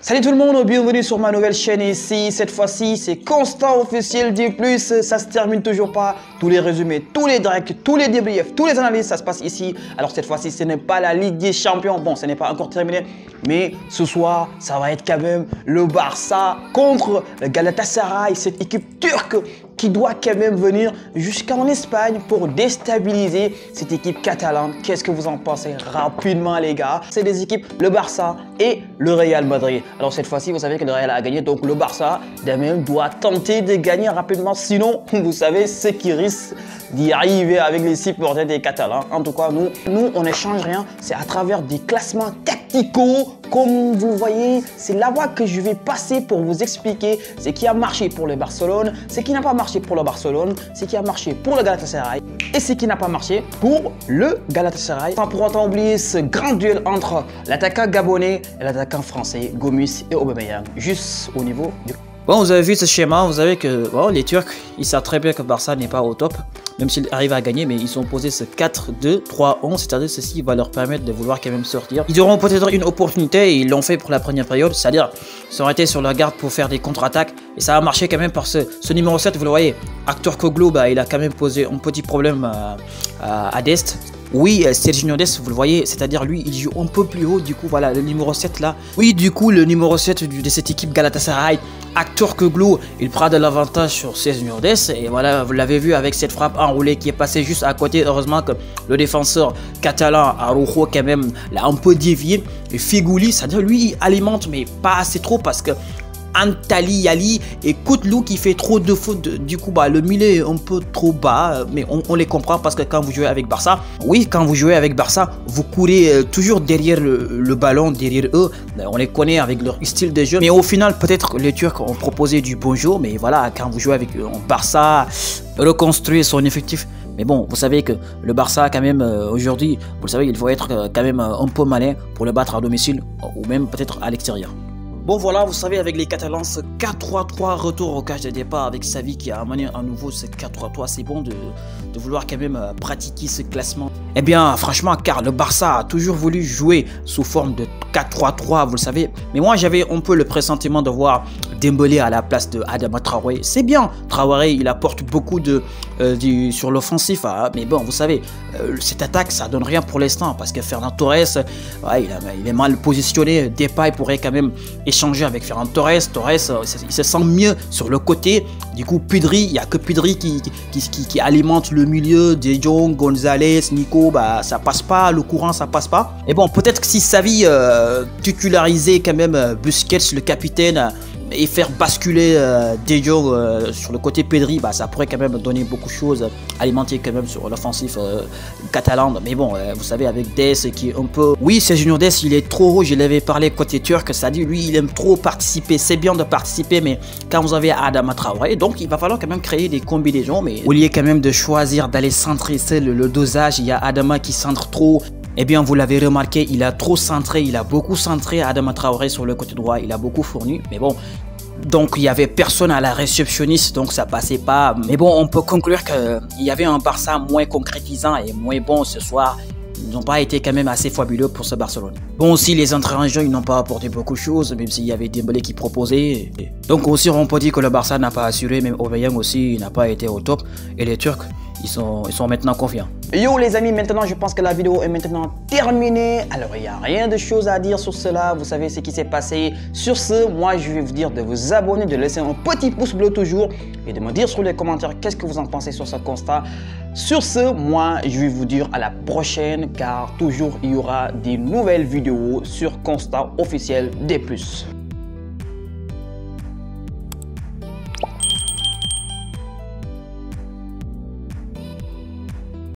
Salut tout le monde, bienvenue sur ma nouvelle chaîne ici. Cette fois-ci, c'est Constant officiel D+. Ça se termine toujours pas. Tous les résumés, tous les directs, tous les débriefs, tous les analyses, ça se passe ici. Alors cette fois-ci, ce n'est pas la Ligue des Champions. Bon, ce n'est pas encore terminé. Mais ce soir, ça va être quand même le Barça contre le Galatasaray. Cette équipe turque qui doit quand même venir jusqu'en Espagne pour déstabiliser cette équipe catalane. Qu'est-ce que vous en pensez rapidement les gars? C'est des équipes, le Barça et le Real Madrid. Alors cette fois-ci, vous savez que le Real a gagné, donc le Barça même doit tenter de gagner rapidement. Sinon, vous savez ce qui risque d'y arriver avec les supporters des Catalans. En tout cas, nous on n'échange rien. C'est à travers des classements tacticaux. Comme vous voyez, c'est là-bas que je vais passer pour vous expliquer ce qui a marché pour le Barcelone, ce qui n'a pas marché pour le Barcelone, ce qui a marché pour le Galatasaray et ce qui n'a pas marché pour le Galatasaray. Sans pour autant oublier ce grand duel entre l'attaquant gabonais et l'attaquant français, Gomis et Aubameyang, juste au niveau du... Bon, vous avez vu ce schéma, vous savez que bon, les Turcs, ils savent très bien que Barça n'est pas au top, même s'ils arrivent à gagner, mais ils ont posé ce 4-2-3-11, c'est-à-dire ceci va leur permettre de vouloir quand même sortir. Ils auront peut-être une opportunité, et ils l'ont fait pour la première période, c'est-à-dire ils ont été sur la garde pour faire des contre-attaques, et ça a marché quand même par ce numéro 7, vous le voyez, Aktürkoğlu, bah, il a quand même posé un petit problème à Dest. Oui, Serginho Dest, vous le voyez, c'est-à-dire lui, il joue un peu plus haut, du coup, voilà, le numéro 7 là. Oui, du coup, le numéro 7 de cette équipe Galatasaray, Aktürkoğlu, il prend de l'avantage sur Serginho Dest. Et voilà, vous l'avez vu avec cette frappe enroulée qui est passée juste à côté. Heureusement que le défenseur catalan, Araujo, quand même, l'a un peu dévié. Et Feghouli, c'est-à-dire lui, il alimente, mais pas assez trop parce que Antalyalı et Kutlu qui fait trop de fautes, du coup bah, le milieu est un peu trop bas, mais on les comprend parce que quand vous jouez avec Barça, oui, quand vous jouez avec Barça, vous courez toujours derrière le ballon, derrière eux, on les connaît avec leur style de jeu, mais au final peut-être les Turcs ont proposé du bon jeu, mais voilà, quand vous jouez avec Barça, reconstruire son effectif. Mais bon, vous savez que le Barça, quand même, aujourd'hui, vous le savez, il faut être quand même un peu malin pour le battre à domicile ou même peut-être à l'extérieur. Bon voilà, vous savez, avec les Catalans, ce 4-3-3, retour au cage de départ avec Xavi qui a amené à nouveau ce 4-3-3. C'est bon de vouloir quand même pratiquer ce classement. Eh bien, franchement, car le Barça a toujours voulu jouer sous forme de 4-3-3, vous le savez. Mais moi, j'avais un peu le pressentiment de voir Dembélé à la place de Adama Traoré. C'est bien, Traoré, il apporte beaucoup sur l'offensif. Hein. Mais bon, vous savez, cette attaque, ça donne rien pour l'instant parce que Ferran Torres, ouais, il est mal positionné. Depay pourrait quand même échanger avec Ferran Torres. Torres, il se sent mieux sur le côté. Du coup, Pedri, il n'y a que Pedri qui alimente le milieu. De Jong, Gonzalez, Nico, bah, ça passe pas. Le courant, ça passe pas. Et bon, peut-être que si Xavi titularisait quand même Busquets, le capitaine, et faire basculer De Jong sur le côté Pedri, bah, ça pourrait quand même donner beaucoup de choses, alimenter quand même sur l'offensif catalan. Mais bon, vous savez, avec Dest qui est un peu... Oui, Serginho Dest, il est trop haut, je l'avais parlé côté turc, c'est-à-dire lui, il aime trop participer. C'est bien de participer, mais quand vous avez Adama Traoré, donc il va falloir quand même créer des combinaisons, mais au lieu quand même de choisir d'aller centrer, c'est le dosage, il y a Adama qui centre trop. Eh bien, vous l'avez remarqué, il a trop centré, il a beaucoup centré Adama Traoré sur le côté droit, il a beaucoup fourni, mais bon, donc il n'y avait personne à la réceptionniste, donc ça passait pas. Mais bon, on peut conclure qu'il y avait un Barça moins concrétisant et moins bon ce soir. Ils n'ont pas été quand même assez fabuleux pour ce Barcelone. Bon aussi, les entrées en jeu, ils n'ont pas apporté beaucoup de choses, même s'il y avait Dembélé qui proposait. Donc aussi, on peut dire que le Barça n'a pas assuré, même Aubameyang aussi n'a pas été au top. Et les Turcs, ils sont maintenant confiants. Yo les amis, maintenant je pense que la vidéo est maintenant terminée. Alors il n'y a rien de chose à dire sur cela, vous savez ce qui s'est passé. Sur ce, moi je vais vous dire de vous abonner, de laisser un petit pouce bleu toujours et de me dire sur les commentaires qu'est-ce que vous en pensez sur ce constat. Sur ce, moi je vais vous dire à la prochaine car toujours il y aura des nouvelles vidéos sur Constat officiel D+.